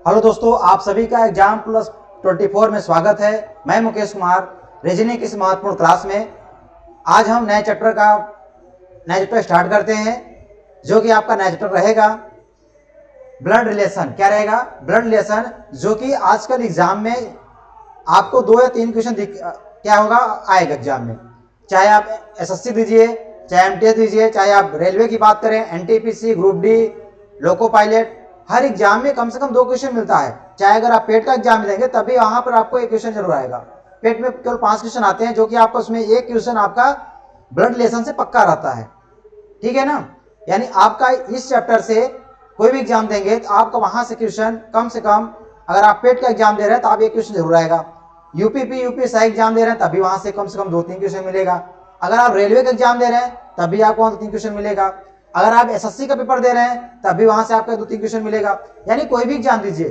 Hello दोस्तों, आप सभी का एग्जाम प्लस 24 में स्वागत है। मैं मुकेश कुमार। रीजनिंग की इस महत्वपूर्ण क्लास में आज हम नए चैप्टर स्टार्ट करते हैं, जो कि आपका नया चैप्टर रहेगा ब्लड रिलेशन। क्या रहेगा? ब्लड रिलेशन, जो कि आजकल एग्जाम में आपको 2 या 3 क्वेश्चन क्या होगा आएगा एग्जाम में। चाहे आप एसएससी दीजिए, चाहे एमटीएस दीजिए, चाहे आप रेलवे की बात करें, NTPC, group D, loco pilot, हर एग्जाम में कम से कम 2 क्वेश्चन मिलता है। चाहे अगर आप पेट का एग्जाम देंगे तभी वहां पर आपको 1 क्वेश्चन जरूर आएगा। पेट में केवल 5 क्वेश्चन आते हैं, जो कि आपका उसमें 1 क्वेश्चन आपका ब्लड रिलेशन से पक्का रहता है। ठीक है ना? यानी आपका इस चैप्टर से कोई भी एग्जाम देंगे तो आपका वहां से क्वेश्चन कम से कम, अगर आप पेट का एग्जाम दे रहे हैं तो आप 1 क्वेश्चन जरूर आएगा। यूपीपी यूपीएसआई एग्जाम दे रहे हैं तभी वहां से कम 2-3 क्वेश्चन मिलेगा। अगर आप रेलवे का एग्जाम दे रहे हैं तभी आपको वहां 3 क्वेश्चन मिलेगा। अगर आप एसएससी का पेपर दे रहे हैं तभी वहां से आपका 2-3 क्वेश्चन मिलेगा। यानी कोई भी एग्जाम दीजिए,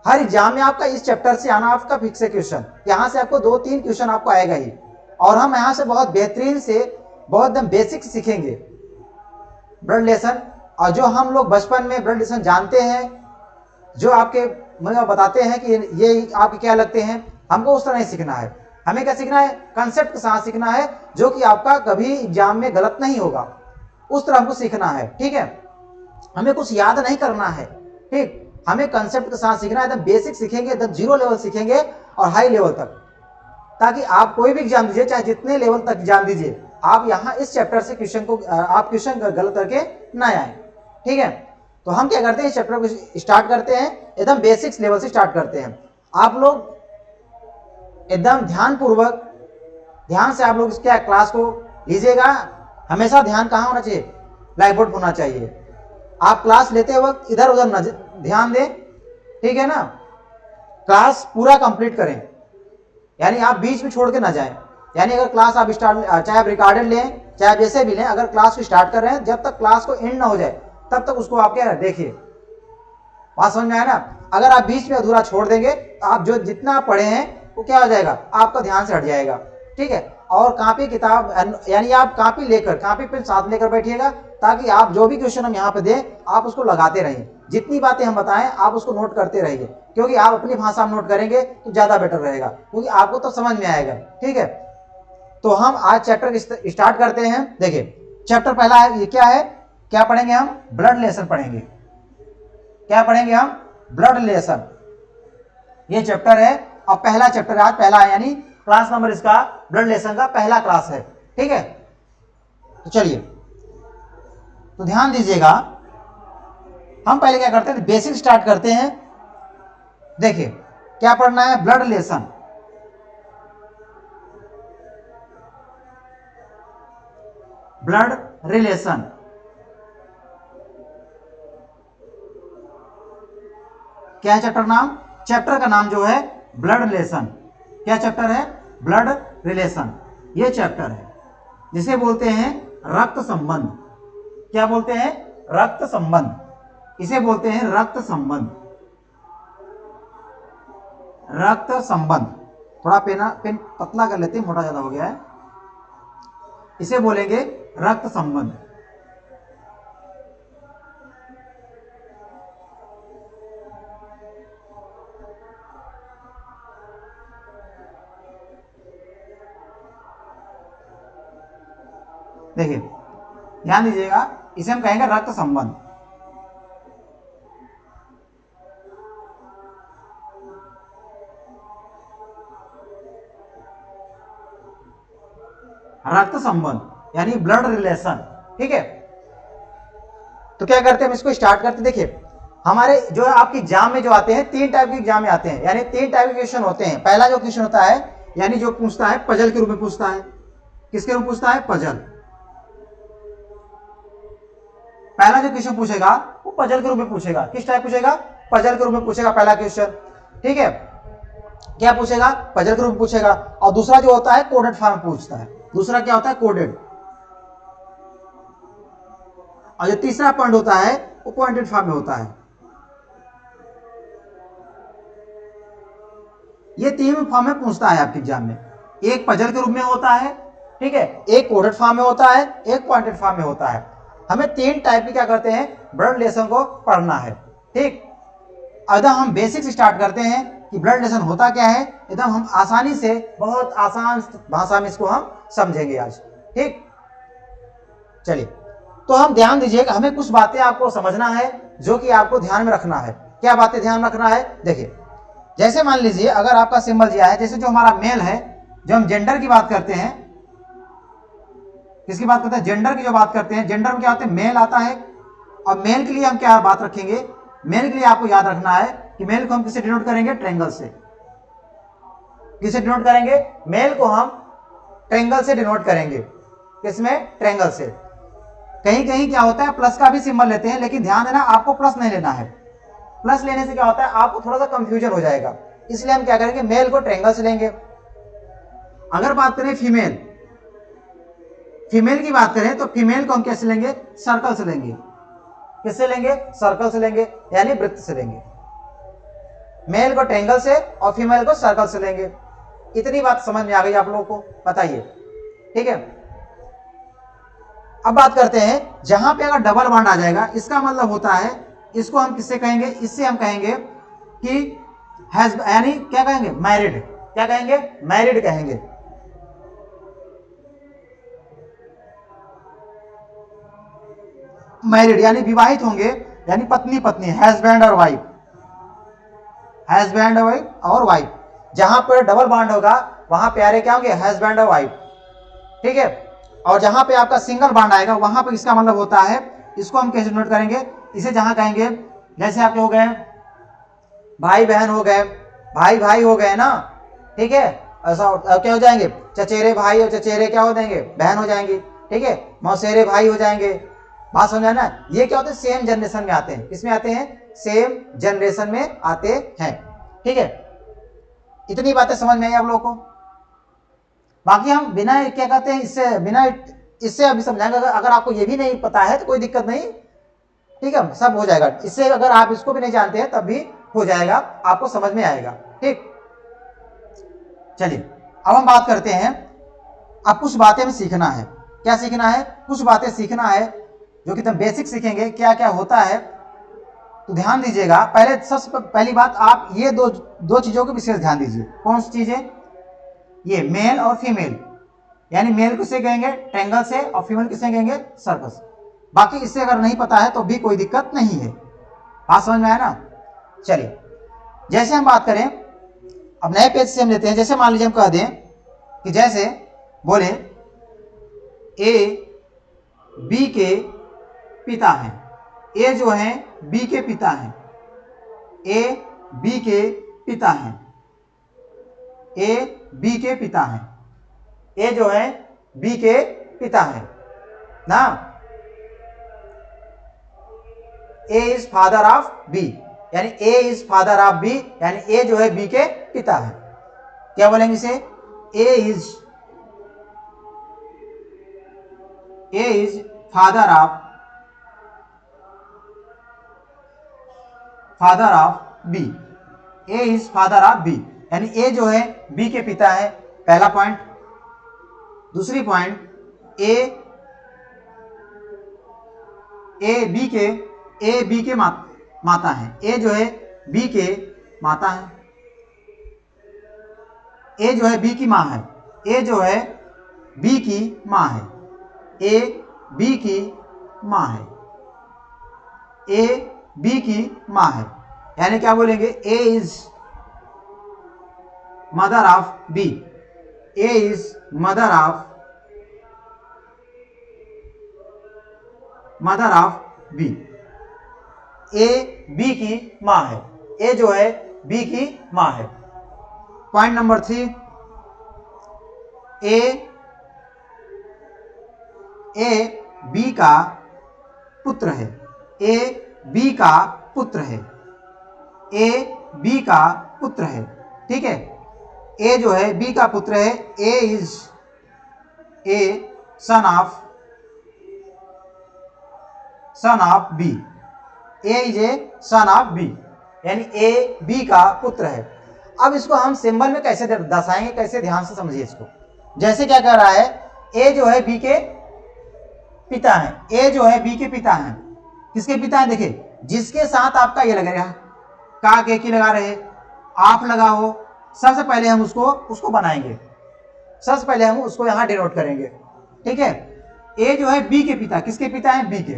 हर एग्जाम में आपका इस चैप्टर से आना आपका फिक्स है क्वेश्चन। यहां से आपको 2-3 क्वेश्चन आपको आएगा ही। और हम यहां से बहुत बेहतरीन से, बहुत एकदम बेसिक सीखेंगे ब्लड रिलेशन। और जो हम लोग बचपन में ब्लड रिलेशन जानते हैं, जो आपके मतलब बताते हैं कि ये आपके क्या लगते हैं, हमको उस तरह नहीं सीखना है। हमें क्या सीखना है? कंसेप्ट के साथ सीखना है, जो कि आपका कभी एग्जाम में गलत नहीं होगा। उस तरह हमको सीखना है। ठीक है? हमें कुछ याद नहीं करना है। ठीक, हमें कंसेप्ट के साथ सीखना है। एकदम बेसिक सीखेंगे, एकदम 0 लेवल सीखेंगे और हाई लेवल तक, ताकि आप कोई भी एग्जाम दीजिए, चाहे जितने लेवल तक एग्जाम दीजिए, आप यहाँ इस चैप्टर से क्वेश्चन को आप क्वेश्चन गलत करके ना आए। ठीक है? तो हम क्या करते हैं, इस चैप्टर को स्टार्ट करते हैं, एकदम बेसिक्स लेवल से स्टार्ट करते हैं। आप लोग एकदम ध्यान से आप लोग क्या क्लास को लीजिएगा। हमेशा ध्यान कहाँ होना चाहिए? ब्लैक बोर्ड होना चाहिए। आप क्लास लेते वक्त इधर उधर न ध्यान दें। ठीक है ना? क्लास पूरा कंप्लीट करें, यानी आप बीच में छोड़ के ना जाएं। यानी अगर क्लास आप चाहे आप रिकॉर्डेड लें, चाहे आप जैसे भी लें, अगर क्लास को स्टार्ट कर रहे हैं, जब तक क्लास को एंड ना हो जाए तब तक उसको आप क्या देखिए। बात समझ में आया ना? अगर आप बीच में अधूरा छोड़ देंगे तो आप जो जितना पढ़े हैं वो क्या हो जाएगा, आपका ध्यान से हट जाएगा। ठीक है? और कॉपी किताब, यानी आप कॉपी पेन साथ लेकर बैठिएगा, ताकि आप जो भी क्वेश्चन हम यहाँ पे दें आप उसको लगाते रहिए। जितनी बातें हम बताएं आप उसको नोट करते रहिए, क्योंकि आप अपनी भाषा में नोट करेंगे तो ज्यादा बेटर रहेगा, क्योंकि आपको तो समझ में आएगा। ठीक है? तो हम आज चैप्टर स्टार्ट करते हैं। देखिए, चैप्टर पहला है, ये क्या है? क्या पढ़ेंगे हम? ब्लड रिलेशन पढ़ेंगे। क्या पढ़ेंगे हम? Blood relation. ये चैप्टर है और पहला चैप्टर आज पहला है, यानी क्लास नंबर इसका ब्लड रिलेशन का पहला क्लास है। ठीक है? तो चलिए, तो ध्यान दीजिएगा। हम पहले क्या करते हैं, बेसिक स्टार्ट करते हैं। देखिए, क्या पढ़ना है? Blood relation. ब्लड रिलेशन क्या है चैप्टर नाम? चैप्टर का नाम जो है ब्लड रिलेशन। क्या चैप्टर है? Blood relation. ये चैप्टर है जिसे बोलते हैं रक्त संबंध। क्या बोलते हैं? रक्त संबंध। इसे बोलते हैं रक्त संबंध। रक्त संबंध। थोड़ा पेन पतला कर लेते हैं, मोटा ज्यादा हो गया है। इसे बोलेंगे रक्त संबंध। देखिए, ध्यान दीजिएगा, इसे हम कहेंगे रक्त संबंध। रक्त संबंध यानी ब्लड रिलेशन। ठीक है? तो क्या करते हैं, हम इसको स्टार्ट करते हैं। देखिए, हमारे जो आपके एग्जाम में जो आते हैं, 3 टाइप के एग्जाम में आते हैं, यानी 3 टाइप के क्वेश्चन होते हैं। पहला जो क्वेश्चन होता है, यानी जो पूछता है पजल के रूप में पूछता है। किसके रूप में पूछता है? पजल। पहला जो क्वेश्चन पूछेगा वो पजल के रूप में पूछेगा। किस टाइप पूछेगा? पजल के रूप में पूछेगा पहला क्वेश्चन। ठीक है? क्या पूछेगा? पजल के रूप में पूछेगा। और दूसरा जो होता है कोडेड फॉर्म में पूछता है। दूसरा क्या होता है? कोडेड। और जो तीसरा पॉइंट होता है वो पॉइंटेड फॉर्म में होता है। ये 3 फॉर्म में पूछता है आपके एग्जाम में। एक पजल के रूप में होता है, ठीक है, एक कोडेड फॉर्म में होता है, एक पॉइंटेड फॉर्म में होता है। हमें 3 टाइप की क्या करते हैं, ब्लड रिलेशन को पढ़ना है। ठीक, एकदम हम बेसिक से स्टार्ट करते हैं कि ब्लड रिलेशन होता क्या है, एकदम हम आसानी से, बहुत आसान भाषा में इसको हम समझेंगे आज। ठीक, चलिए, तो हम ध्यान दीजिएगा, हमें कुछ बातें आपको समझना है जो कि आपको ध्यान में रखना है। क्या बातें ध्यान रखना है? देखिए, जैसे मान लीजिए अगर आपका सिंबल दिया है, जैसे जो हमारा मेल है, जो हम जेंडर की बात करते हैं, किसकी बात करते हैं? जेंडर की जो बात करते हैं, जेंडर में क्या होता है? मेल आता है। और मेल के लिए हम क्या बात रखेंगे? मेल के लिए आपको याद रखना है कि मेल को हम किससे डिनोट करेंगे? ट्रायंगल से। किससे डिनोट करेंगे? मेल को हम ट्रायंगल से डिनोट करेंगे। किसमें? ट्रायंगल से। कहीं कहीं क्या होता है, प्लस का भी सिंबल लेते हैं, लेकिन ध्यान देना आपको प्लस नहीं लेना है। प्लस लेने से क्या होता है, आपको थोड़ा सा कंफ्यूजन हो जाएगा, इसलिए हम क्या करेंगे? मेल को ट्रायंगल से लेंगे। अगर बात करें फीमेल, फीमेल की बात करें तो फीमेल को हम कैसे लेंगे? सर्कल से लेंगे। किससे लेंगे? सर्कल से लेंगे, यानी वृत्त से लेंगे। मेल को ट्रायंगल से और फीमेल को सर्कल से लेंगे। इतनी बात समझ में आ गई आप लोगों को? बताइए, ठीक है। अब बात करते हैं, जहां पे अगर डबल बॉन्ड आ जाएगा, इसका मतलब होता है, इसको हम किससे कहेंगे? इससे हम कहेंगे कि हैज, यानी क्या कहेंगे? मैरिड। क्या कहेंगे? मैरिड कहेंगे। मैरिड यानी विवाहित होंगे, यानी पत्नी पत्नी, हस्बैंड और वाइफ, हस्बैंड और वाइफ। जहां पर डबल बॉन्ड होगा वहां प्यारे क्या होंगे? हस्बैंड और वाइफ, ठीक है। और जहां पे आपका सिंगल बॉन्ड आएगा वहां पर इसका मतलब होता है, इसको हम कैसे नोट करेंगे? इसे जहां कहेंगे, जैसे आपके हो गए भाई बहन हो गए, भाई भाई हो गए ना, ठीक है। ऐसा क्या हो जाएंगे? चचेरे भाई और चचेरे क्या हो जाएंगे? बहन हो जाएंगी, ठीक है। मौसेरे भाई हो जाएंगे। बात समझा ना? ये क्या होते हैं? सेम जनरेशन में आते हैं। किसमें आते हैं? सेम जनरेशन में आते हैं, ठीक है। इतनी बातें समझ में आई आप लोगों को? बाकी हम बिना क्या कहते हैं, इससे बिना इससे अभी समझाएंगे। अगर आपको ये भी नहीं पता है तो कोई दिक्कत नहीं, ठीक है, सब हो जाएगा। इससे अगर आप इसको भी नहीं जानते हैं तब भी हो जाएगा, आपको समझ में आएगा, ठीक। चलिए, अब हम बात करते हैं, अब कुछ बातें में सीखना है। क्या सीखना है? कुछ बातें सीखना है जो कि तुम बेसिक सीखेंगे, क्या क्या होता है। तो ध्यान दीजिएगा, पहले सबसे पहली बात, आप ये दो चीजों को विशेष ध्यान दीजिए। कौन सी चीजें? ये मेल और फीमेल, यानी मेल किसे कहेंगे? ट्रायंगल से, और फीमेल किसे कहेंगे? सर्कल से। बाकी इससे अगर नहीं पता है तो भी कोई दिक्कत नहीं है। बात समझ में आया ना? चलिए, जैसे हम बात करें, अब नए पेज से हम लेते हैं। जैसे मान लीजिए हम कह दें कि जैसे बोले ए बी के पिता हैं। ए जो है बी के पिता हैं। ए बी के पिता हैं। ए बी के पिता हैं। ए जो है बी के पिता हैं ना। ए इज फादर ऑफ बी, यानी ए इज फादर ऑफ बी, यानी ए जो है बी के पिता है। क्या बोलेंगे इसे? A is father of B. A is father of B, यानी ए जो है बी के पिता है, पहला पॉइंट। दूसरी पॉइंट, ए बी के माता है। ए जो है बी के माता है। ए जो है बी की माँ है। ए जो है बी की माँ है। ए बी की माँ है। ए बी की माँ है, यानी क्या बोलेंगे? A is mother of B. A is mother of B. A B की माँ है। ए जो है बी की माँ है। पॉइंट नंबर 3, ए बी का पुत्र है। ए बी का पुत्र है। ए बी का पुत्र है, ठीक है। ए जो है बी का पुत्र है। A is a son of B. A is a son of B, यानी ए बी का पुत्र है। अब इसको हम सिंबल में कैसे दर्शाएंगे, कैसे? ध्यान से समझिए इसको। जैसे क्या कर रहा है, ए जो है बी के पिता है। ए जो है बी के पिता है। किसके पिता है? देखिए, जिसके साथ आपका ये लगेगा, का के की लगा रहे, आप लगाओ, सबसे पहले हम उसको बनाएंगे, सबसे पहले हम उसको यहां डिनोट करेंगे। ठीक है, ए जो है बी के पिता, किसके पिता है? बी के।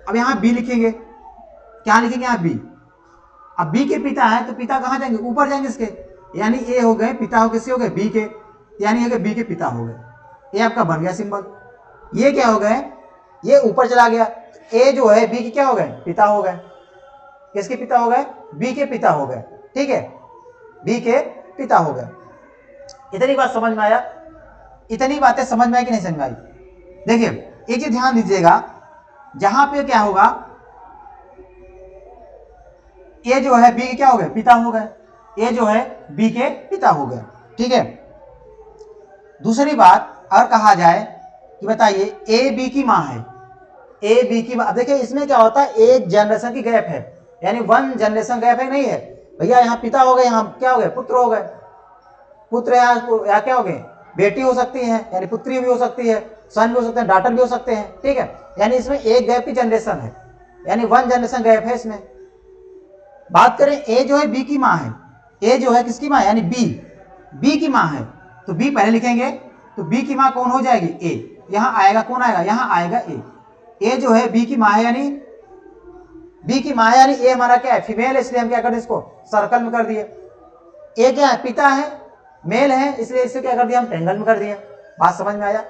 अब यहां बी लिखेंगे, क्या लिखेंगे यहां? बी। अब बी के पिता है तो पिता कहां जाएंगे? ऊपर जाएंगे इसके, यानी ए हो गए, पिता हो किससे हो गए? बी के, यानी हो गए बी के पिता हो गए। ये आपका बन गया सिंबल। ये क्या हो गए? ये ऊपर चला गया, ए जो है बी के क्या हो गए? पिता हो गए। किसके पिता हो गए? बी के पिता हो गए। ठीक है, बी के पिता हो गए। इतनी बात समझ में आया? इतनी बातें समझ में आई कि नहीं समझ में आई? देखिए एक चीज ध्यान दीजिएगा, जहां पे क्या होगा, ए जो है बी के क्या हो गए? पिता हो गए। ए जो है बी के पिता हो गए। ठीक है, दूसरी बात अगर कहा जाए कि बताइए ए बी की मां है, ए बी की मां, देखिए इसमें क्या होता है? एक जनरेशन की गैप है, यानी 1 जनरेशन गैप है, नहीं है भैया। यहाँ पिता हो गए, यहाँ क्या हो गए? पुत्र हो गए। पुत्र या क्या हो गए? बेटी हो सकती है, यानी पुत्री भी हो सकती है, सन भी हो सकते हैं, डॉटर भी हो सकते हैं। ठीक है, यानी इसमें एक गैप की जनरेशन है, यानी 1 जनरेशन गैप है इसमें। बात करें ए जो है बी की मां है, ए जो है किसकी मां? यानी बी, बी की मां है, तो बी पहले लिखेंगे, तो बी की मां कौन हो जाएगी? ए। यहां आएगा कौन आएगा? यहां आएगा ए। ए जो है बी की मां है, यानी बी की मां है, यानी ए हमारा क्या है? फीमेल है, इसलिए हम क्या कर दिए? इसको सर्कल में कर दिए। ए क्या है? पिता है, मेल है, इसलिए इसे क्या कर दिया? हम ट्रायंगल में कर दिए। बात समझ में आया?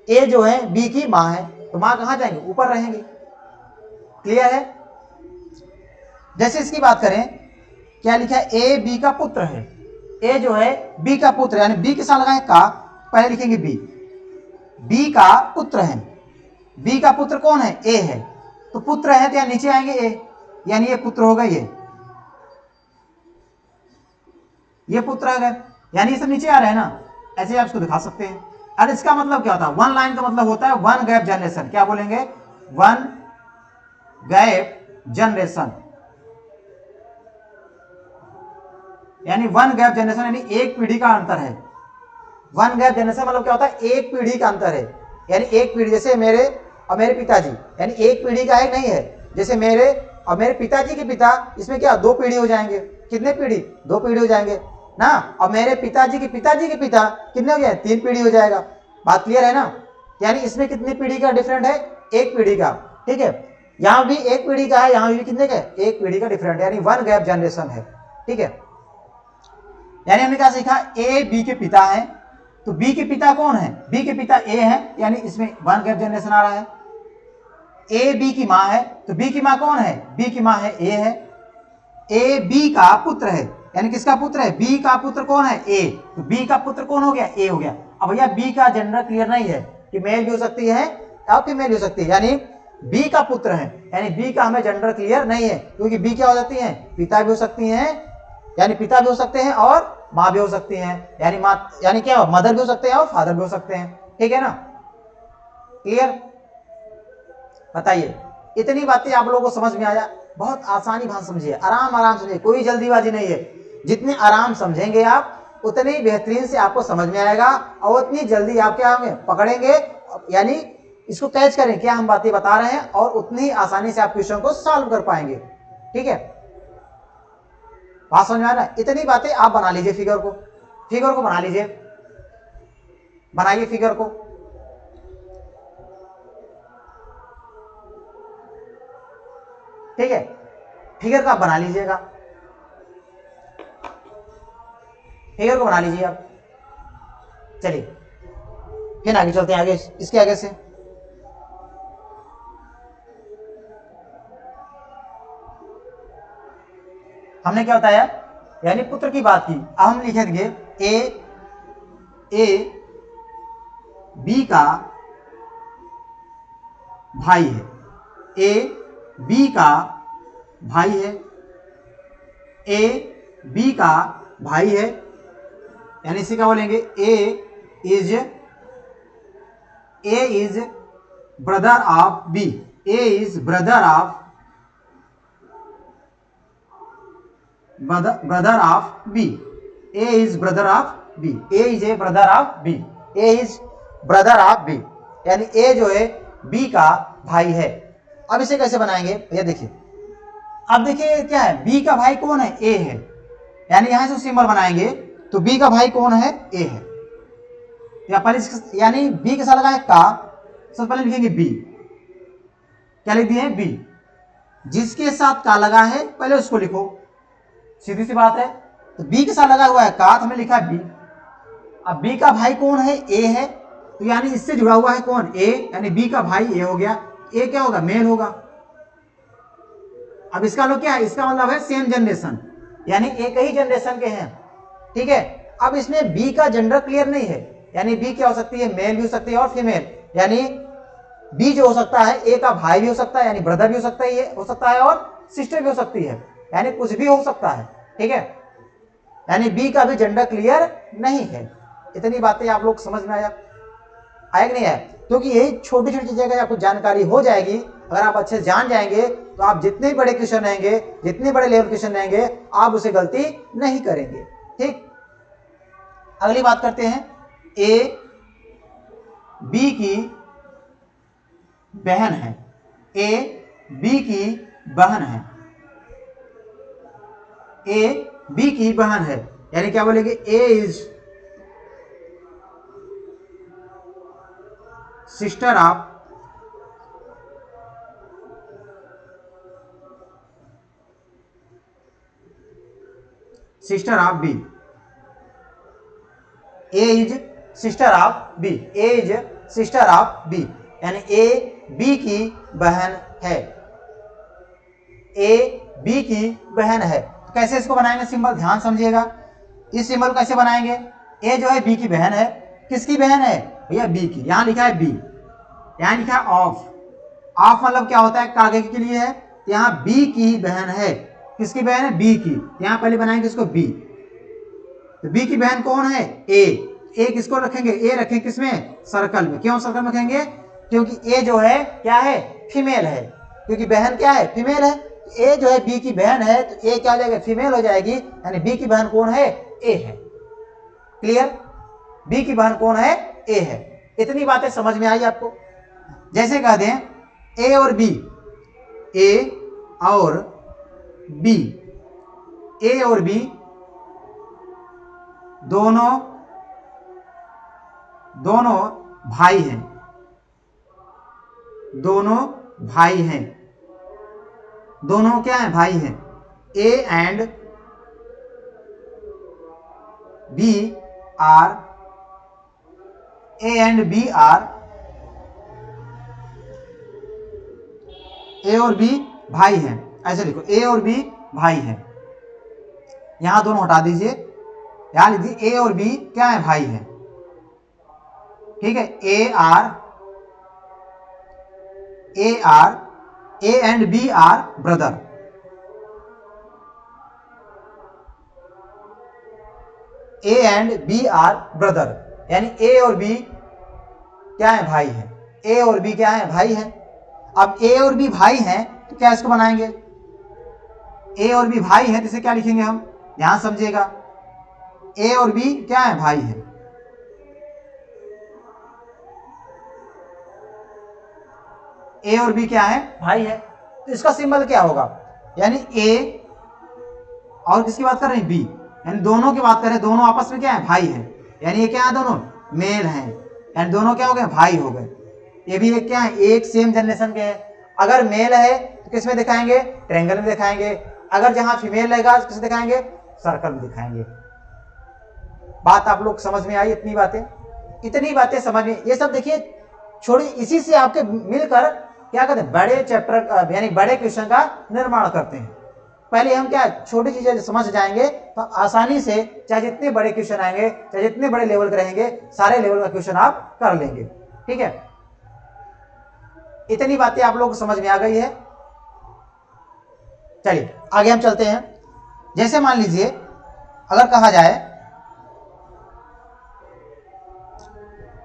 ए जो है बी की मां है, तो मां कहां जाएंगे? ऊपर रहेंगे। क्लियर है? जैसे इसकी बात करें, क्या लिखा है? ए बी का पुत्र है, ए जो है बी का पुत्र, यानी बी के साथ लगाए का, पहले लिखेंगे बी, बी का पुत्र है। बी का पुत्र कौन है? ए है, तो पुत्र है तो यहाँ नीचे आएंगे ए, यानी ये पुत्र होगा, ये पुत्र आ गए, यानी ये सब नीचे आ रहे हैं ना, ऐसे आप इसको दिखा सकते हैं। और इसका मतलब क्या होता है? 1 लाइन का मतलब होता है 1 गैप जनरेशन। क्या बोलेंगे? 1 गैप जनरेशन, यानी 1 गैप जनरेशन, यानी एक पीढ़ी का अंतर है। 1 गैप जनरेशन मतलब क्या होता है? एक पीढ़ी का अंतर है, यानी एक पीढ़ी, जैसे मेरे और मेरे पिताजी, यानी एक पीढ़ी का है, नहीं है। जैसे मेरे और मेरे पिताजी के पिता, इसमें क्या 2 पीढ़ी हो जाएंगे? कितने पीढ़ी? 2 पीढ़ी हो जाएंगे ना। और मेरे पिताजी के पिता कितने हो गए? 3 पीढ़ी हो जाएगा। बात क्लियर है ना? यानी इसमें कितनी पीढ़ी का डिफरेंट है? एक पीढ़ी का। ठीक है, यहां भी एक पीढ़ी का है, यहां भी कितने का? एक पीढ़ी का डिफरेंट, यानी 1 गैप जनरेशन है। ठीक है, यानी हमने क्या सीखा? ए बी के पिता है, तो बी के पिता कौन है? बी के पिता ए है, यानी इसमें 1 गैप जनरेशन आ रहा है। ए बी की मां है, तो बी की मां कौन है? बी की मां है ए है। ए बी का पुत्र है, यानी किसका पुत्र है? बी का पुत्र कौन है? ए, तो बी का पुत्र कौन हो गया? ए हो गया। अब भैया बी का जेंडर क्लियर नहीं है कि मेल भी हो सकती है और फीमेल भी हो सकती है, यानी बी का पुत्र है, यानी बी का हमें जेंडर क्लियर नहीं है, क्योंकि बी क्या हो जाती है? पिता भी हो सकती हैं, यानी पिता भी हो सकते हैं और मां भी हो सकती हैं, यानी मां, यानी क्या? मदर भी हो सकते हैं और फादर भी हो सकते हैं। ठीक है ना? क्लियर? बताइए, इतनी बातें आप लोगों को समझ में आया? बहुत आसानी भाषा समझिए, आराम समझिए, कोई जल्दीबाजी नहीं है। जितने आराम समझेंगे आप, उतनी बेहतरीन से आपको समझ में आएगा, और उतनी जल्दी आप क्या होंगे? पकड़ेंगे, यानी इसको कैच करें क्या हम बातें बता रहे हैं, और उतनी आसानी से आप क्वेश्चन को सॉल्व कर पाएंगे। ठीक है, बात समझ में आ रहा है? इतनी बातें आप बना लीजिए, फिगर को बना लीजिए, बनाइए फिगर को। ठीक है, फिगर का आप बना लीजिएगा, फिगर को बना लीजिए आप। चलिए फिर आगे चलते हैं, आगे इसके आगे से। हमने क्या बताया? यानी पुत्र की बात की। अब हम लिखेंगे ए बी का भाई है, ए बी का भाई है, ए बी का भाई है, यानी इसी का बोलेंगे A is brother of B, A is brother of B, A is brother of B, A is a brother of B, A is brother of B, यानी ए जो है बी का भाई है। अब इसे कैसे बनाएंगे? ये देखिए, अब देखिए क्या है, बी का भाई कौन है, ए है, यानी यहां से सिंबल बनाएंगे तो बी का भाई कौन है, ए है, या पहले यानी बी के साथ लगा है का, सबसे पहले लिखेंगे बी, क्या लिख दिए बी, जिसके साथ का लगा है पहले उसको लिखो, सीधी सी बात है। तो बी के साथ लगा हुआ है का, तो हमने लिखा है बी। अब बी का भाई कौन है, ए है, तो यानी इससे जुड़ा हुआ है कौन, ए, यानी बी का भाई ए हो गया, ए क्या होगा, मेल होगा। अब इसका लोग क्या है, इसका मतलब है सेम जनरेशन, यानी एक ही जनरेशन के हैं, ठीक है। अब इसमें बी का जेंडर क्लियर नहीं है, यानी बी क्या हो सकती है, मेल भी हो सकती है और फीमेल, यानी बी जो हो सकता है ए का भाई भी हो सकता है, यानी ब्रदर भी हो सकता है, ये हो सकता है, और सिस्टर भी हो सकती है, यानी कुछ भी हो सकता है, ठीक है। यानी बी का भी जेंडर क्लियर नहीं है। इतनी बातें आप लोग समझ में आया कि नहीं है, क्योंकि यही छोटी छोटी चीजें अगर आपको जानकारी हो जाएगी, अगर आप अच्छे जान जाएंगे, तो आप जितने बड़े क्वेश्चन रहेंगे, जितने बड़े लेवल क्वेश्चन रहेंगे, आप उसे गलती नहीं करेंगे, ठीक। अगली बात करते हैं, ए बी की बहन है, ए बी की बहन है, ए बी की बहन है, यानी क्या बोलेंगे, A is sister of B, A is sister of B, A is sister of B, यानी ए बी की बहन है, ए बी की बहन है। तो कैसे इसको बनाएंगे सिंबल, ध्यान समझिएगा, इस सिंबल कैसे बनाएंगे, ए जो है बी की बहन है, किसकी बहन है भैया, बी की, यहां लिखा है बी, यहां लिखा है ऑफ, ऑफ मतलब क्या होता है, कागे के लिए है, तो यहां बी की बहन है, किसकी बहन है, बी की, यहां पहले बनाएंगे इसको बी, तो बी की बहन कौन है, ए किसको रखेंगे, ए रखेंगे किसमें, सर्कल में, क्यों सर्कल में रखेंगे, क्योंकि ए जो है क्या है, फीमेल है, क्योंकि बहन क्या है, फीमेल है, ए जो है बी की बहन है, तो ए क्या हो जाएगा, फीमेल हो जाएगी, यानी बी की बहन कौन है, ए है, क्लियर, बी की बहन कौन है, ए है। इतनी बातें समझ में आई आपको। जैसे कह दें ए और बी, ए और बी, ए और बी दोनों भाई हैं, दोनों भाई हैं, दोनों क्या है, भाई हैं, A and B are, A and B are, A और बी भाई हैं, ऐसे लिखो, ए और बी भाई हैं, यहां दोनों हटा दीजिए, यहां लीजिए ए और बी क्या है, भाई हैं, ठीक है, A and B are brother, A and B are brother, यानी ए और बी क्या है, भाई है, ए और बी क्या है, भाई है। अब ए और बी भाई हैं, तो क्या इसको बनाएंगे, ए और बी भाई है, तो इसे क्या लिखेंगे हम, ध्यान समझिएगा, ए और बी क्या है, भाई है, ए और बी क्या है, भाई है, तो इसका सिंबल क्या होगा, यानी ए और किसकी बात कर रहे हैं, बी, यानी दोनों की बात करें, दोनों आपस में क्या है, भाई है, यानी ये क्या है, दोनों मेल हैं, यानी दोनों क्या हो गए, भाई हो गए, ये भी एक क्या है, एक सेम जनरेशन के हैं। अगर मेल है तो किस में दिखाएंगे, ट्रायंगल में दिखाएंगे, अगर जहां फीमेल रहेगा किस दिखाएंगे, सर्कल में दिखाएंगे। बात आप लोग समझ में आई, इतनी बातें समझ में, ये सब देखिए छोड़ी, इसी से आपके मिलकर क्या करते हैं, बड़े चैप्टर यानी बड़े क्वेश्चन का निर्माण करते हैं। पहले हम क्या छोटी चीजें समझ जाएंगे तो आसानी से चाहे जितने बड़े क्वेश्चन आएंगे, चाहे जितने बड़े लेवल के रहेंगे, सारे लेवल का क्वेश्चन आप कर लेंगे, ठीक है। इतनी बातें आप लोग को समझ में आ गई है। चलिए आगे हम चलते हैं। जैसे मान लीजिए अगर कहा जाए,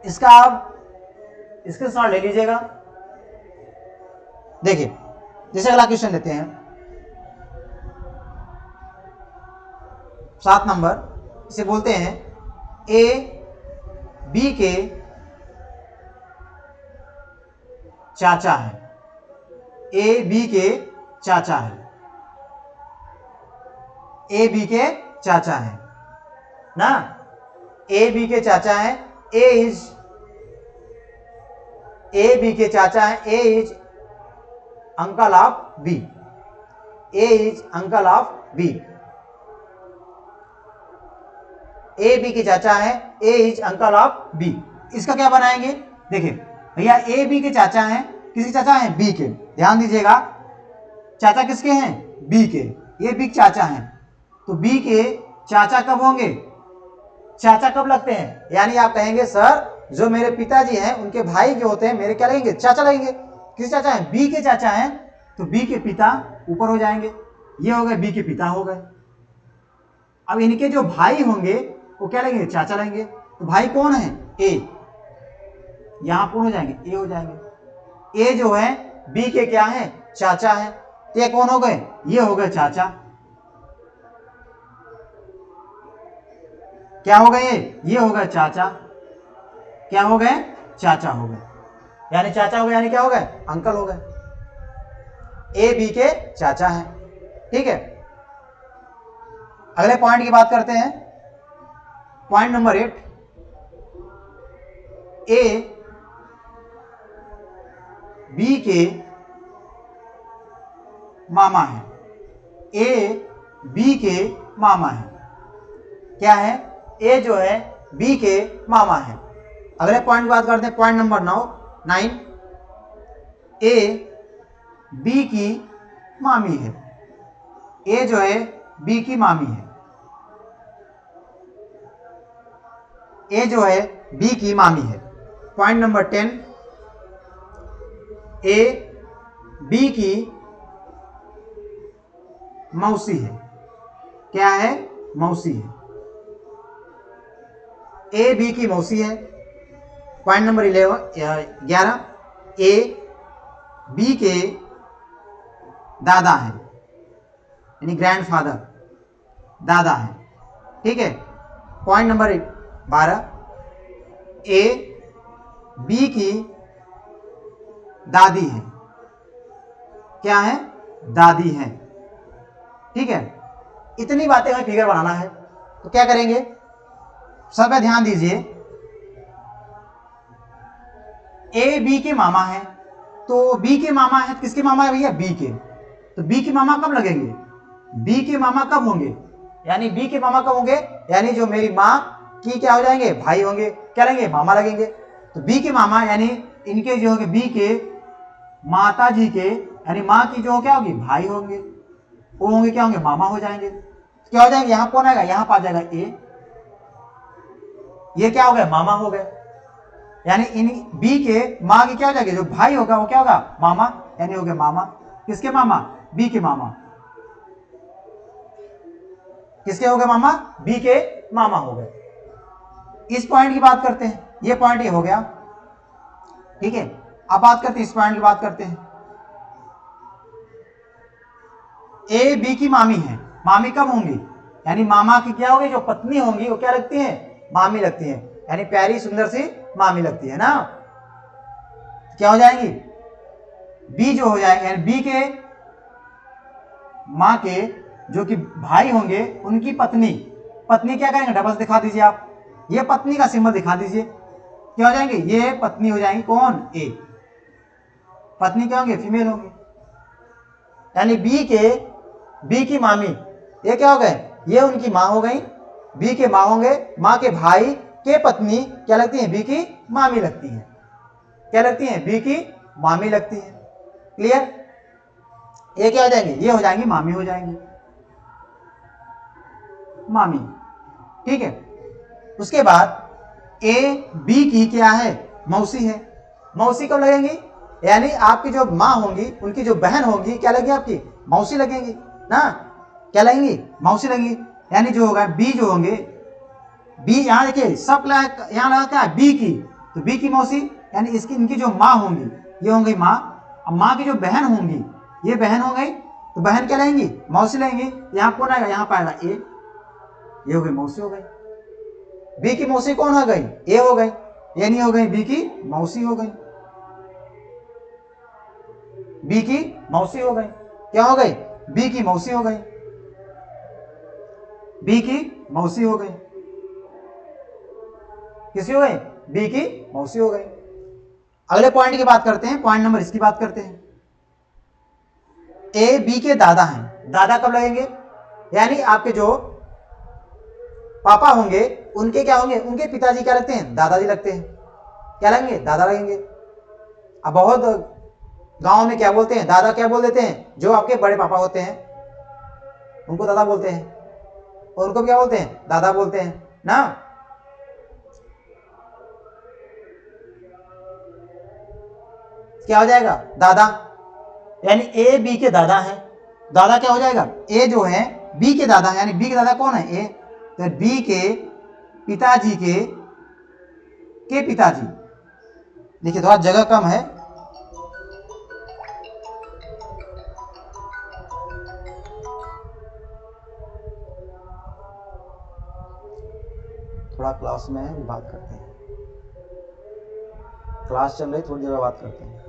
इसका आप स्क्रीनशॉट ले लीजिएगा। देखिए जैसे अगला क्वेश्चन लेते हैं 7 नंबर, इसे बोलते हैं ए बी के चाचा है, ए बी के चाचा है, ए बी के चाचा हैं ना, ए बी के चाचा हैं, ए बी के चाचा हैं, A is uncle of B, A is uncle of B, A B के चाचा है, A is uncle of B. इसका क्या बनाएंगे, देखिए भैया ए बी के चाचा हैं, किसके चाचा हैं, बी के, ध्यान दीजिएगा चाचा किसके हैं, बी के, ये बी के चाचा हैं, तो बी के चाचा कब होंगे, चाचा कब लगते हैं, यानी आप कहेंगे सर जो मेरे पिताजी हैं उनके भाई जो होते हैं मेरे क्या लगेंगे, चाचा लगेंगे। किस चाचा हैं, बी के चाचा हैं, तो बी के पिता ऊपर हो जाएंगे, ये हो गए बी के पिता हो गए। अब इनके जो भाई होंगे वो क्या लगेंगे, चाचा लगेंगे, तो भाई कौन है, ए, यहां कौन हो जाएंगे, ए हो जाएंगे। ए जो है बी के क्या है, चाचा है, तो ये कौन हो गए, ये हो गए चाचा, क्या हो गए, ये हो गए चाचा, क्या हो गए, चाचा हो गए, यानी चाचा हो गए, यानी क्या हो गए, अंकल हो गए, ए बी के चाचा हैं। ठीक है, अगले पॉइंट की बात करते हैं, पॉइंट नंबर 8, ए बी के मामा है, ए बी के मामा है, क्या है, ए जो है बी के मामा है। अगले पॉइंट की बात करते हैं, पॉइंट नंबर 9, ए बी की मामी है, ए जो है बी की मामी है, ए जो है बी की मामी है। पॉइंट नंबर 10, ए बी की मौसी है, क्या है, मौसी है, ए बी की मौसी है। पॉइंट नंबर 11, ए बी के दादा है, यानी ग्रैंडफादर, दादा है। ठीक है, पॉइंट नंबर 12, ए बी की दादी है, क्या है, दादी है। ठीक है, इतनी बातें हमें फिगर बनाना है, तो क्या करेंगे, सब पे ध्यान दीजिए, ए बी के मामा है, तो बी के मामा है, किसके मामा है भैया, बी के, तो बी के मामा कब लगेंगे, बी के मामा कब होंगे, यानी बी के मामा कब होंगे, यानी जो मेरी माँ की क्या हो जाएंगे, भाई होंगे, क्या लगेंगे, मामा लगेंगे। तो बी के मामा यानी इनके जो होंगे, बी के माता जी के, यानी माँ की जो क्या होगी, भाई होंगे, वो होंगे क्या होंगे, मामा हो जाएंगे। क्या हो जाएंगे, यहां कौन आएगा, यहां पर आ जाएगा ए, ये क्या हो गए, मामा हो गए, यानी इन बी के माँ की क्या हो जाएगी, जो भाई होगा वो क्या होगा, मामा, यानी हो गए मामा, किसके मामा, बी के मामा, किसके हो गए मामा, बी के मामा हो गए। इस पॉइंट की बात करते हैं, ये पॉइंट ये हो गया। ठीक है, अब बात करते हैं, इस पॉइंट की बात करते हैं, ए बी की मामी है, मामी कब होंगी, यानी मामा की क्या होगी, जो पत्नी होंगी वो क्या लगती है, मामी लगती है, यानी प्यारी सुंदर सी मामी लगती है ना, क्या हो जाएंगी, बी जो हो जाएंगे, यानी बी के माँ के जो कि भाई होंगे उनकी पत्नी, पत्नी क्या करेंगे, डबल दिखा दीजिए आप, ये पत्नी का सिंबल दिखा दीजिए, क्या हो जाएंगे, ये पत्नी हो जाएंगी, कौन, ए, पत्नी क्या होंगे, फीमेल होंगे, यानी बी की मामी, ये क्या हो गए, ये उनकी माँ हो गई, बी के माँ होंगे, माँ के भाई के पत्नी क्या लगती है, बी की मामी लगती है, क्या लगती है, बी की मामी लगती है। क्लियर, ये क्या हो जाएंगे, ये हो जाएंगी मामी, हो जाएंगी मामी। ठीक है, उसके बाद ए बी की क्या है, मौसी है, मौसी कब लगेंगी, यानी आपकी जो माँ होंगी उनकी जो बहन होंगी क्या लगेगी, आपकी मौसी लगेंगी ना, क्या लगेंगी, मौसी लगेंगी, यानी जो होगा बी जो होंगे, बी यहां देखिए सब यहां लगा क्या है, बी की, तो बी की मौसी, यानी इसकी इनकी जो माँ होंगी ये होंगी माँ, अब माँ की जो बहन होंगी ये बहन हो गई, तो बहन क्या लेंगी, मौसी लेंगी, यहां कौन आएगा, यहां पाएगा ए, ये हो गई मौसी हो गई, बी की मौसी कौन हो गई, ए हो गई, ये नहीं हो गई, बी की मौसी हो गई, बी की मौसी हो गई, क्या हो गई, बी की मौसी हो गई। बी की मौसी हो गई। किसी हो गई? बी की मौसी हो गई। अगले पॉइंट की बात करते हैं, पॉइंट नंबर इसकी बात करते हैं। ए बी के दादा हैं। दादा कब लगेंगे? यानी आपके जो पापा होंगे उनके क्या होंगे? उनके पिताजी क्या लगते हैं? दादाजी लगते हैं। क्या लगेंगे? दादा लगेंगे। अब बहुत गांव में क्या बोलते हैं? दादा क्या बोल देते हैं? जो आपके बड़े पापा होते हैं उनको दादा बोलते हैं, और उनको क्या बोलते हैं? दादा बोलते हैं ना। क्या हो जाएगा? दादा। यानी ए बी के दादा हैं। दादा क्या हो जाएगा? ए जो है बी के दादा है, यानी बी के दादा कौन है? ए। तो बी के पिताजी के पिताजी। देखिए थोड़ा जगह कम है, थोड़ा क्लास में है, बात करते हैं। क्लास चल रही, थोड़ी देर बात करते हैं।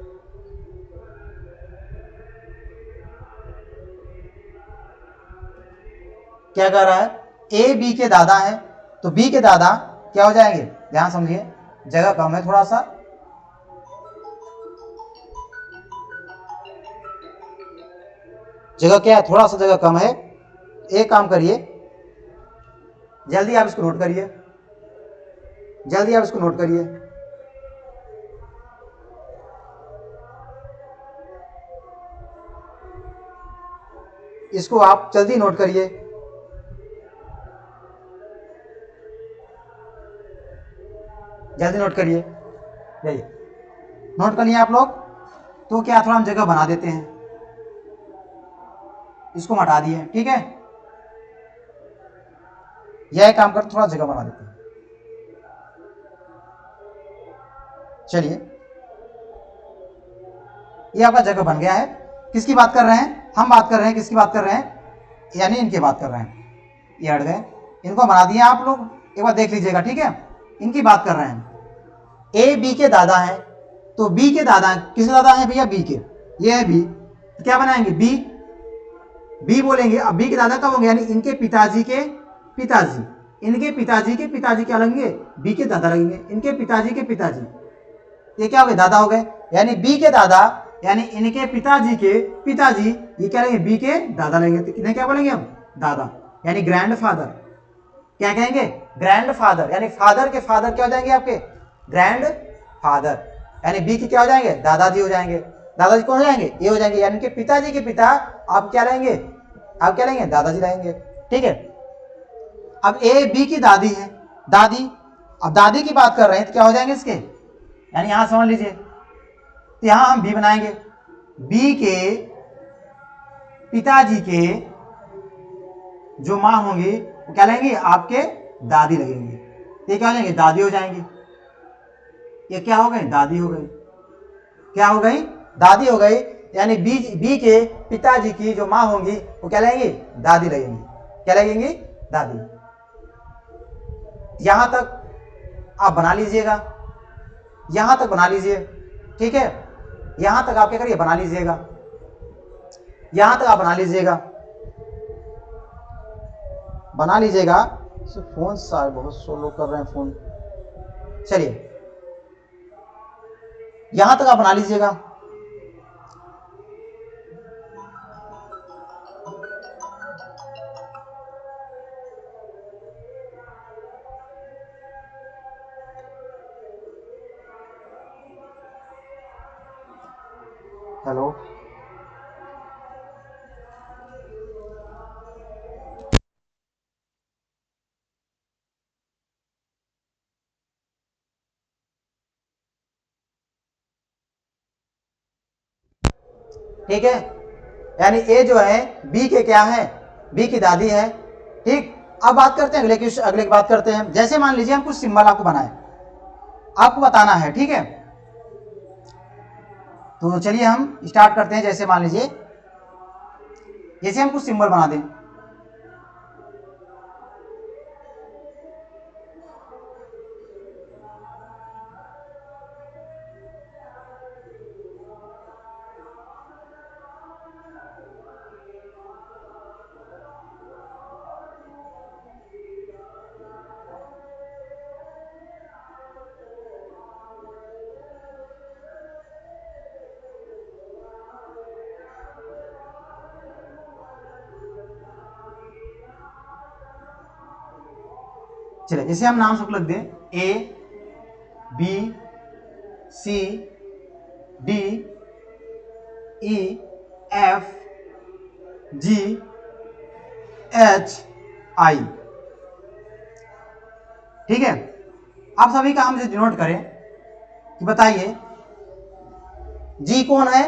क्या कह रहा है? ए बी के दादा है, तो बी के दादा क्या हो जाएंगे? ध्यान समझिए, जगह कम है थोड़ा सा। जगह क्या है? थोड़ा सा जगह कम है। एक काम करिए, जल्दी आप इसको नोट करिए, जल्दी आप इसको नोट करिए। इसको आप जल्दी नोट करिए। जल्दी नोट करिए, नोट कर लिए आप लोग? तो क्या थोड़ा हम जगह बना देते हैं, इसको हटा दिए, ठीक है। यह काम कर, थोड़ा जगह बना देते हैं। चलिए, ये आपका जगह बन गया है। किसकी बात कर रहे हैं? हम बात कर रहे हैं, किसकी बात कर रहे हैं? यानी इनकी बात कर रहे हैं। ये हट गए, इनको बना दिए आप लोग, एक बार देख लीजिएगा, ठीक है। इनकी बात कर रहे हैं। ए बी के दादा हैं, तो बी के दादा किसके दादा हैं भैया? बी के। ये है बी, तो क्या बनाएंगे? बी। बी बोलेंगे। अब बी के दादा कब होंगे? यानी इनके पिताजी के पिताजी। इनके पिताजी के पिताजी क्या लगेंगे? बी के दादा लगेंगे। इनके पिताजी के पिताजी, ये क्या हो गए? दादा हो गए। यानी बी के दादा, यानी इनके पिताजी के पिताजी, ये क्या लगेंगे? बी के दादा लगेंगे। तो इन्हें क्या बोलेंगे हम? दादा, यानी ग्रैंड फादर। क्या कहेंगे? Grand father. यानी फादर के फादर क्या हो जाएंगे? आपके ग्रैंड फादर। यानी बी के क्या हो जाएंगे? दादाजी हो जाएंगे। दादाजी कौन हो जाएंगे? ये हो जाएंगे। यानी कि पिताजी के पिता आप क्या लेंगे? आप क्या लेंगे? दादाजी लाएंगे, ठीक है। अब ए बी की दादी है, दादी। अब दादी की बात कर रहे हैं तो क्या हो जाएंगे इसके? यानी यहां समझ लीजिए, तो यहां हम बी बनाएंगे। बी के पिताजी के जो मां होंगी वो क्या लेंगे? आपके दादी लगेंगे। ये क्या हो जाएंगे? दादी हो जाएंगे। ये क्या हो गए? दादी हो गई। क्या हो गई? दादी हो गई। यानी बी के पिताजी की जो मां होंगी वो क्या लगेंगी? दादी लगेंगी। क्या लगेंगी? दादी। यहां तक आप बना लीजिएगा, यहां तक बना लीजिए, ठीक है। यहां तक आप क्या करिए? बना लीजिएगा, यहां तक आप बना लीजिएगा, बना लीजिएगा। फोन सारे बहुत स्लो कर रहे हैं फोन। चलिए, यहां तक आप बना लीजिएगा। हेलो, ठीक है। यानी ए जो है बी के क्या है? बी की दादी है, ठीक। अब बात करते हैं अगले की बात करते हैं। जैसे मान लीजिए हम कुछ सिंबल आपको बनाए, आपको बताना है, ठीक है। तो चलिए हम स्टार्ट करते हैं। जैसे मान लीजिए, जैसे हम कुछ सिंबल बना दें, चलिए इसे हम नाम सबको लिख दें, A B C D E F G H I. ठीक है, आप सभी का हम इसे नोट करें कि बताइए जी कौन है।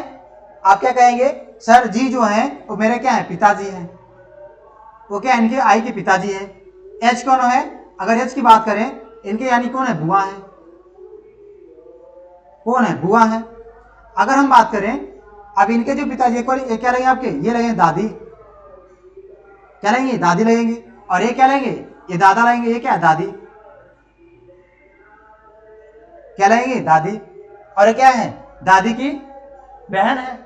आप क्या कहेंगे, सर जी जो है वो मेरे क्या है, पिताजी हैं। वो क्या है, इनके आई के पिताजी हैं। एच कौन है, अगर एच की बात करें इनके यानी कौन है, बुआ है। कौन है, बुआ है। अगर हम बात करें अब इनके जो पिताजी ये क्या लगेंगे आपके, ये लगेंगे दादी। क्या लगेंगे, दादी लगेंगे। और ये क्या लगेंगे, ये दादा लगेंगे। ये क्या है, दादी। क्या लगेंगे, दादी। और ये क्या है, दादी की बहन है।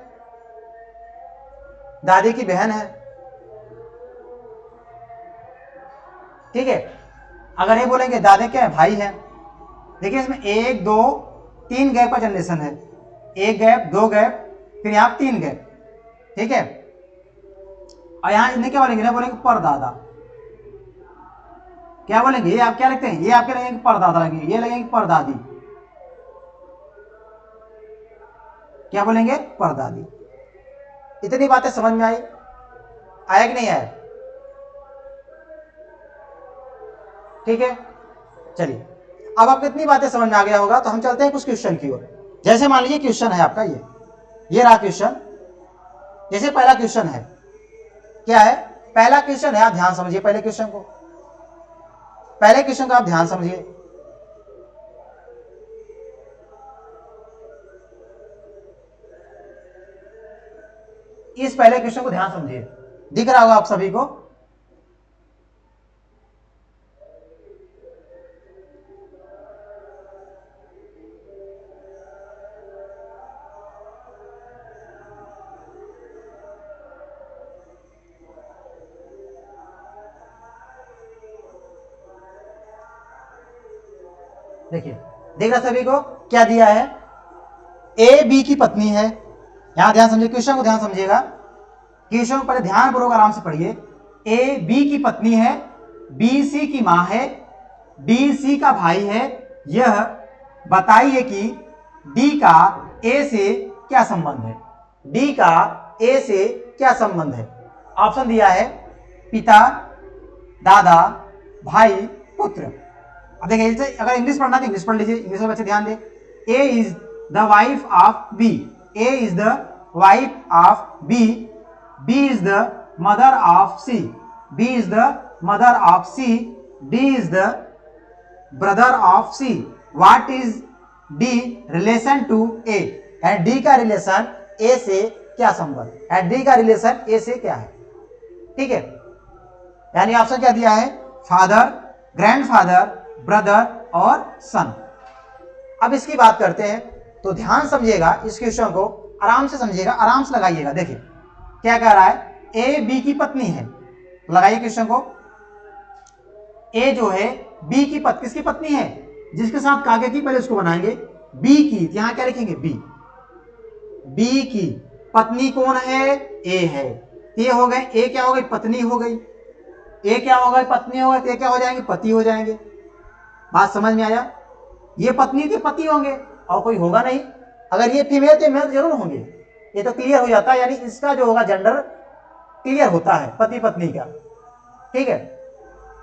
दादी की बहन है। ठीक है, अगर ये बोलेंगे दादे क्या है, भाई है। देखिए इसमें 1 2 3 गैप का जनरेशन है। 1 गैप, 2 गैप, फिर यहां 3 गैप। ठीक है, और यहां इन्हें क्या बोलेंगे, इन्हें बोलेंगे परदादा। क्या बोलेंगे, ये आप क्या लिखते हैं, ये आपके लगेंगे परदादा लगेंगे, ये लगेंगे परदादी। क्या बोलेंगे, परदादी। इतनी बातें समझ में आई, आया कि नहीं आया। ठीक है, चलिए अब आपको इतनी बातें समझ में आ गया होगा तो हम चलते हैं कुछ क्वेश्चन की ओर। जैसे मान लीजिए क्वेश्चन है आपका ये रहा क्वेश्चन। जैसे पहला क्वेश्चन है, क्या है, पहला क्वेश्चन है, आप ध्यान समझिए पहले क्वेश्चन को। पहले क्वेश्चन को आप ध्यान समझिए। इस पहले क्वेश्चन को ध्यान समझिए, दिख रहा होगा आप सभी को। देखिए, देख रहा सभी को, क्या दिया है, ए बी की पत्नी है। यहां ध्यान समझिए, क्वेश्चन को ध्यान समझिएगा। क्वेश्चन को पहले ध्यान पूर्वक आराम से पढ़िए। ए बी की पत्नी है, बी सी की मां है, डी सी का भाई है। यह बताइए कि डी का ए से क्या संबंध है। डी का ए से क्या संबंध है। ऑप्शन दिया है पिता, दादा, भाई, पुत्र। अब देखिए, अगर इंग्लिश पढ़ना तो इंग्लिश पढ़ लीजिए, इंग्लिश में बच्चे ध्यान दें। A is the wife of B. A is the wife of B. B is the mother of C. B is the mother of C. D is the brother of C. What is D relation to A. And D का relation A से क्या संबंध, and D का relation A से क्या है। ठीक है, यानी ऑप्शन क्या दिया है, फादर, ग्रैंडफादर, ब्रदर और सन। अब इसकी बात करते हैं तो ध्यान समझिएगा, इस क्वेश्चन को आराम से समझिएगा, आराम से लगाइएगा। देखिए क्या कह रहा है, ए बी की पत्नी है। लगाइए क्वेश्चन को। ए जो है बी की किसकी पत्नी है, जिसके साथ कागे की, पहले उसको बनाएंगे। बी की, यहां क्या लिखेंगे, बी। बी की पत्नी कौन है, ए है। ये हो गए, ए क्या हो गई, पत्नी हो गई। ए क्या हो गई, पत्नी हो गई, ये क्या हो जाएंगे, पति हो जाएंगे। बात समझ में आया। ये पत्नी के पति होंगे और कोई होगा नहीं। अगर ये फीमेल तो मेल जरूर होंगे। ये तो क्लियर हो जाता है, यानी इसका जो होगा जेंडर क्लियर होता है, पति पत्नी का। ठीक है,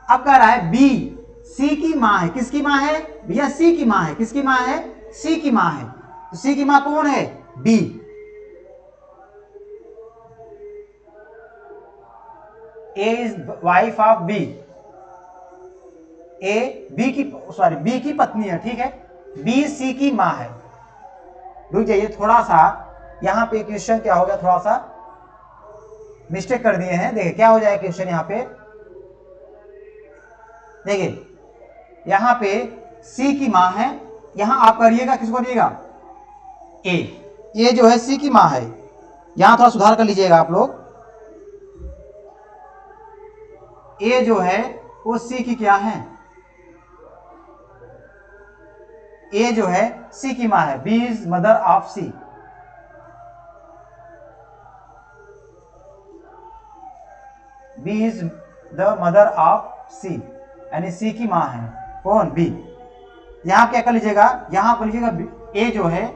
अब कह रहा है बी सी की मां है। किसकी मां है भैया, सी की मां है। किसकी मां है, सी की मां है। तो सी की मां कौन है, B. A is wife of B. A B की, सॉरी बी की पत्नी है। ठीक है, बी सी की मां है। रुक जाइए थोड़ा सा, यहां पे क्वेश्चन क्या हो गया, थोड़ा सा मिस्टेक कर दिए हैं। देखिए क्या हो जाएगा क्वेश्चन, यहां पे देखिए, यहां पे सी की मां है। यहां आप करिएगा, किसको दिएगा, ए जो है सी की मां है। यहां थोड़ा सुधार कर लीजिएगा आप लोग। ए जो है वो सी की क्या है, ए जो है सी की मां है। B is mother of C. B is the mother of C. यानी सी की माँ है कौन, बी। यहां क्या कर लीजिएगा, यहां कर लीजिएगा ए जो है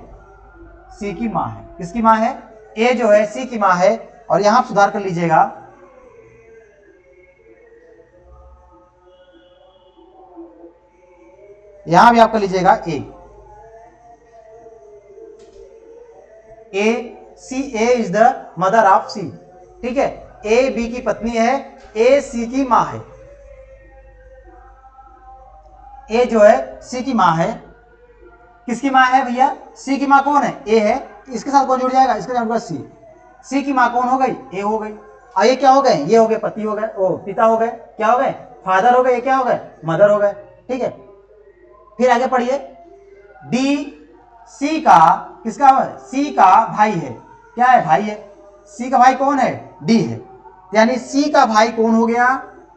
सी की माँ है, किसकी माँ है, ए जो है सी की माँ है। और यहां सुधार कर लीजिएगा, यहां भी आप कर लीजिएगा ए इज द मदर ऑफ सी, ठीक है। ए बी की पत्नी है, ए सी की माँ है। ए जो है सी की माँ है, किसकी माँ है भैया, सी की माँ कौन है, ए है। इसके साथ कौन जुड़ जाएगा, इसके साथ सी। सी की माँ कौन हो गई, ए हो गई। और ये क्या हो गए, ये हो गए पति हो गए, ओ पिता हो गए, क्या हो गए, फादर हो गए, ये क्या हो गए, मदर हो गए, ठीक है। फिर आगे पढ़िए, डी सी का किसका, सी का भाई है, क्या है, भाई है। सी का भाई कौन है, डी है। यानी सी का भाई कौन हो गया,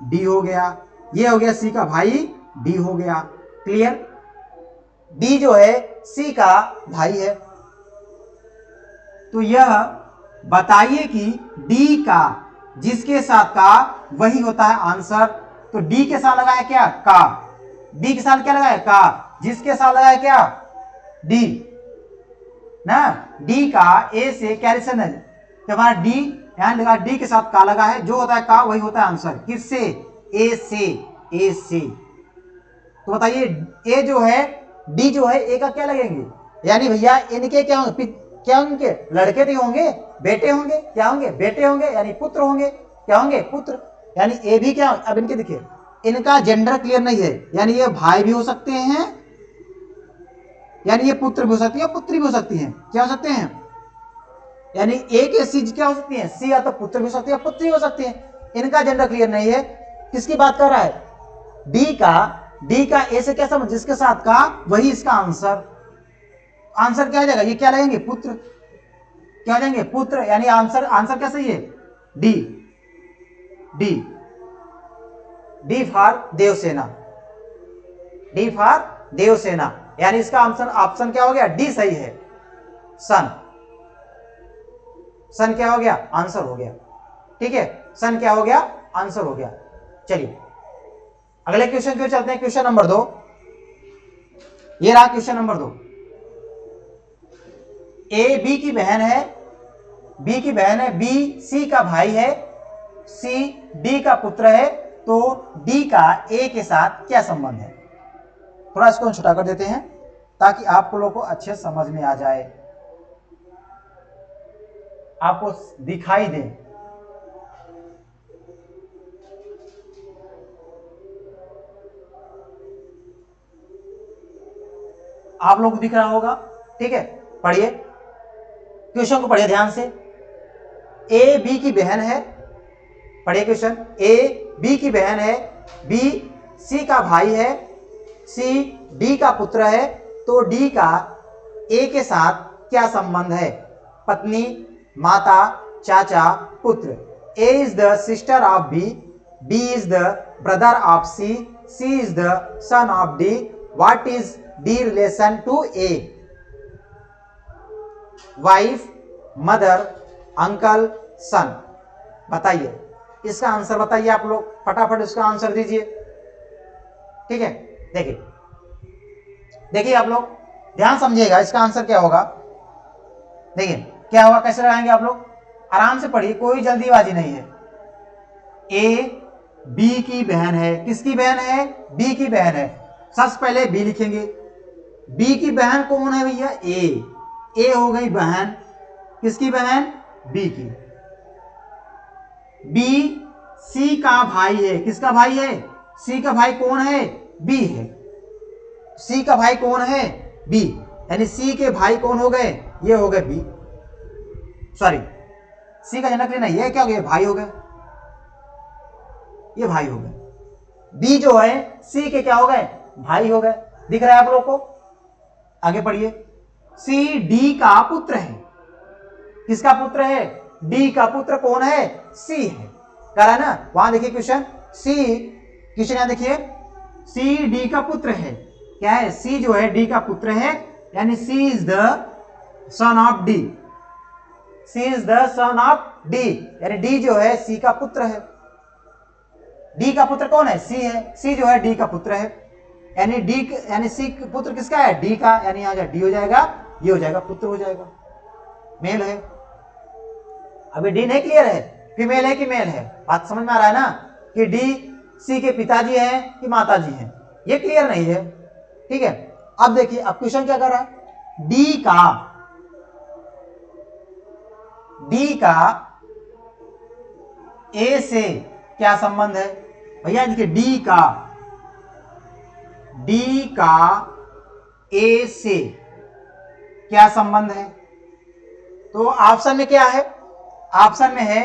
डी हो गया। ये हो गया सी का भाई, डी हो गया। क्लियर। डी जो है सी का भाई है। तो यह बताइए कि डी का जिसके साथ का वही होता है आंसर। तो डी के साथ लगाया क्या, का। डी के साथ क्या लगाया, का। जिसके साथ लगाया क्या, डी ना। डी का ए से क्या रिलेशन है, तो हमारा डी यहां लगा, डी के साथ का लगा है, जो होता है का वही होता है आंसर। किससे, ए से, ए से। तो बताइए ए जो है, डी जो है, ए का क्या लगेंगे, यानी भैया इनके क्या होंगे, क्या होंगे, लड़के तो होंगे, बेटे होंगे, क्या होंगे, बेटे होंगे, यानी पुत्र होंगे, क्या होंगे, पुत्र। यानी ए भी क्या, अब इनके देखिए, इनका जेंडर क्लियर नहीं है, यानी ये भाई भी हो सकते हैं, यानी ये पुत्र भी हो सकती है, पुत्री भी हो सकती है, क्या हो सकते हैं, यानी ए के सी क्या हो सकती है, सी या तो पुत्र भी हो सकती है, पुत्री हो सकती है। इनका जेंडर क्लियर नहीं है। किसकी बात कर रहा है, डी का ए से क्या समझ, जिसके साथ का वही इसका आंसर। आंसर क्या हो जाएगा, ये क्या लगेंगे, पुत्र, क्या हो जाएंगे, पुत्र। यानी आंसर क्या सही है, D. D D for Devsena, D for Devsena, यानी इसका आंसर ऑप्शन क्या हो गया, डी सही है। सन, सन क्या हो गया, आंसर हो गया, ठीक है। सन क्या हो गया, आंसर हो गया। चलिए अगले क्वेश्चन की ओर चलते हैं। क्वेश्चन नंबर 2, ये रहा क्वेश्चन नंबर 2। ए बी की बहन है, बी की बहन है, बी सी का भाई है, सी डी का पुत्र है। तो डी का ए के साथ क्या संबंध है। थोड़ा इसको छोटा कर देते हैं ताकि आप लोगों को अच्छे समझ में आ जाए, आपको दिखाई दे। आप लोग को दिख रहा होगा, ठीक है। पढ़िए क्वेश्चन को, पढ़िए ध्यान से। ए बी की बहन है, पढ़िए क्वेश्चन। ए बी की बहन है, बी सी का भाई है, सी डी का पुत्र है। तो डी का ए के साथ क्या संबंध है, पत्नी, माता, चाचा, पुत्र। A is the sister of B is the brother of C is the son of D. What is D relation to A, wife, mother, uncle, son. बताइए इसका आंसर, बताइए आप लोग फटाफट इसका आंसर दीजिए, ठीक है। देखिए देखिए आप लोग ध्यान समझिएगा, इसका आंसर क्या होगा। देखिए क्या होगा, कैसे लगाएंगे आप लोग, आराम से पढ़िए, कोई जल्दीबाजी नहीं है। ए बी की बहन है, किसकी बहन है, बी की बहन है। सबसे पहले बी लिखेंगे, बी की बहन कौन है भैया, ए हो गई बहन, किसकी बहन, बी की। बी सी का भाई है, किसका भाई है, सी का भाई कौन है, बी है। सी का भाई कौन है, बी, यानी सी के भाई कौन हो गए, ये हो गए बी, सॉरी सी का जनक लेना, ये क्या हो गया, भाई हो गए, ये भाई हो गए। बी जो है सी के क्या हो गए, भाई हो गए। दिख रहा है आप लोग को, आगे पढ़िए। सी डी का पुत्र है, किसका पुत्र है, डी का पुत्र कौन है, सी है। कह रहा है ना, वहां देखिए क्वेश्चन, क्वेश्चन यहां देखिए, सी डी का पुत्र है, क्या है, सी जो है डी का पुत्र है, यानी C is the son of D, C is the son of D, यानी डी जो है सी का पुत्र है। डी का पुत्र कौन है? सी है। सी जो है डी का पुत्र है, यानी डी यानी सी पुत्र किसका है? डी का, यानी यहाँ डी हो जाएगा, ये हो जाएगा, पुत्र हो जाएगा, मेल है। अभी डी नहीं क्लियर है, फीमेल है कि मेल है? बात समझ में आ रहा है ना कि डी सी के पिताजी हैं कि माताजी हैं, ये क्लियर नहीं है। ठीक है, अब देखिए अब क्वेश्चन क्या कर रहा है, डी का ए से क्या संबंध है? भैया देखिए डी का ए से क्या संबंध है? तो ऑप्शन में क्या है? ऑप्शन में है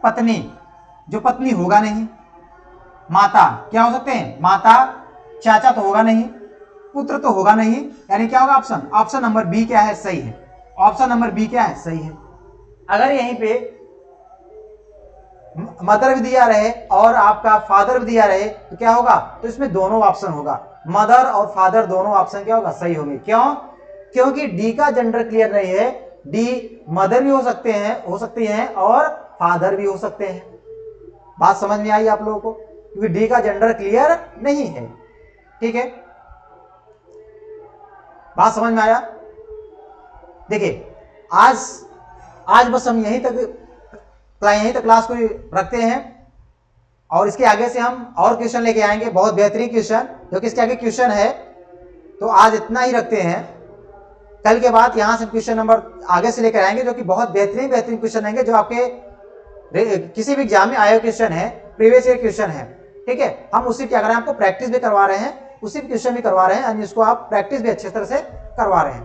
पत्नी, जो पत्नी होगा नहीं, माता क्या हो सकते हैं? माता, चाचा तो होगा नहीं, पुत्र तो होगा नहीं, यानी क्या होगा ऑप्शन? ऑप्शन नंबर बी क्या है? सही है। ऑप्शन नंबर बी क्या है? सही है। अगर यहीं पे मदर भी दिया रहे और आपका फादर भी दिया रहे तो क्या होगा? तो इसमें दोनों ऑप्शन होगा, मदर और फादर दोनों ऑप्शन क्या होगा? सही होंगे। क्यों? क्योंकि डी का जेंडर क्लियर नहीं है, डी मदर भी हो सकती हैं और फादर भी हो सकते हैं। बात समझ में आई आप लोगों को? क्योंकि डी का जेंडर क्लियर नहीं है। ठीक है, बात समझ में आया? देखिए आज बस हम यहीं तक क्लास को रखते हैं और इसके आगे से हम और क्वेश्चन लेके आएंगे, बहुत बेहतरीन क्वेश्चन, जो कि इसके आगे क्वेश्चन है। तो आज इतना ही रखते हैं, कल के बाद यहां से क्वेश्चन नंबर आगे से लेकर आएंगे, जो कि बहुत बेहतरीन क्वेश्चन रहेंगे, जो आपके किसी भी एग्जाम में आए हुए क्वेश्चन है, प्रीवियस ईयर क्वेश्चन है। ठीक है, हम उसी क्या कर रहे हैं, आपको प्रैक्टिस भी करवा रहे हैं, उसी क्वेश्चन भी करवा रहे हैं, यानी इसको आप प्रैक्टिस भी अच्छे तरह से करवा रहे हैं।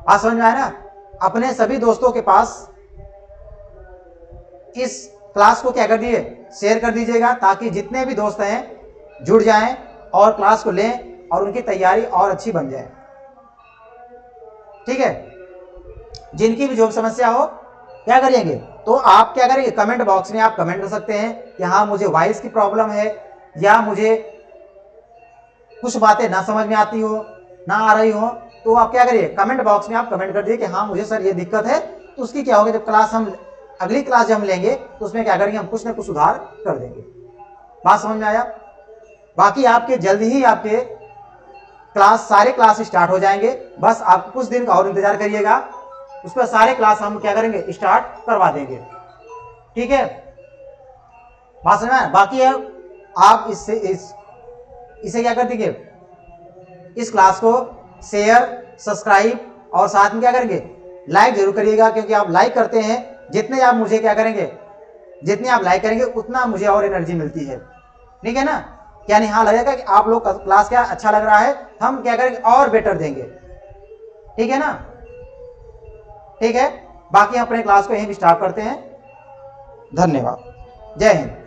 बात समझ में आया ना? अपने सभी दोस्तों के पास इस क्लास को क्या कर दिए, शेयर कर दीजिएगा, ताकि जितने भी दोस्त हैं जुड़ जाएं और क्लास को लें और उनकी तैयारी और अच्छी बन जाए। ठीक है, जिनकी भी जो समस्या हो क्या करिएंगे, तो आप क्या करेंगे, कमेंट बॉक्स में आप कमेंट कर सकते हैं कि हाँ मुझे वॉइस की प्रॉब्लम है, या मुझे कुछ बातें ना समझ में आती हो, ना आ रही हो, तो आप क्या करिए, कमेंट बॉक्स में आप कमेंट कर दिए कि हाँ मुझे सर ये दिक्कत है। तो उसकी क्या होगा, जब अगली क्लास जब हम लेंगे तो उसमें क्या करेंगे, हम कुछ ना कुछ सुधार कर देंगे। बात समझ में आया? बाकी आपके जल्दी ही आपके सारे क्लास स्टार्ट हो जाएंगे, बस आप कुछ दिन का और इंतजार करिएगा, उस पर सारे क्लास हम क्या करेंगे, स्टार्ट करवा देंगे। ठीक है, बात समझ में आया? बाकी है आप इसे क्या कर दीजिए, इस क्लास को शेयर, सब्सक्राइब और साथ में क्या करेंगे, लाइक जरूर करिएगा, क्योंकि आप लाइक करते हैं, जितने आप मुझे क्या करेंगे, जितने आप लाइक करेंगे उतना मुझे और एनर्जी मिलती है। ठीक है ना? यानी हाँ लगेगा कि आप लोग का क्लास क्या अच्छा लग रहा है, हम क्या करेंगे और बेटर देंगे। ठीक है ना? ठीक है, बाकी हम अपने क्लास को यहीं स्टार्ट करते हैं। धन्यवाद, जय हिंद।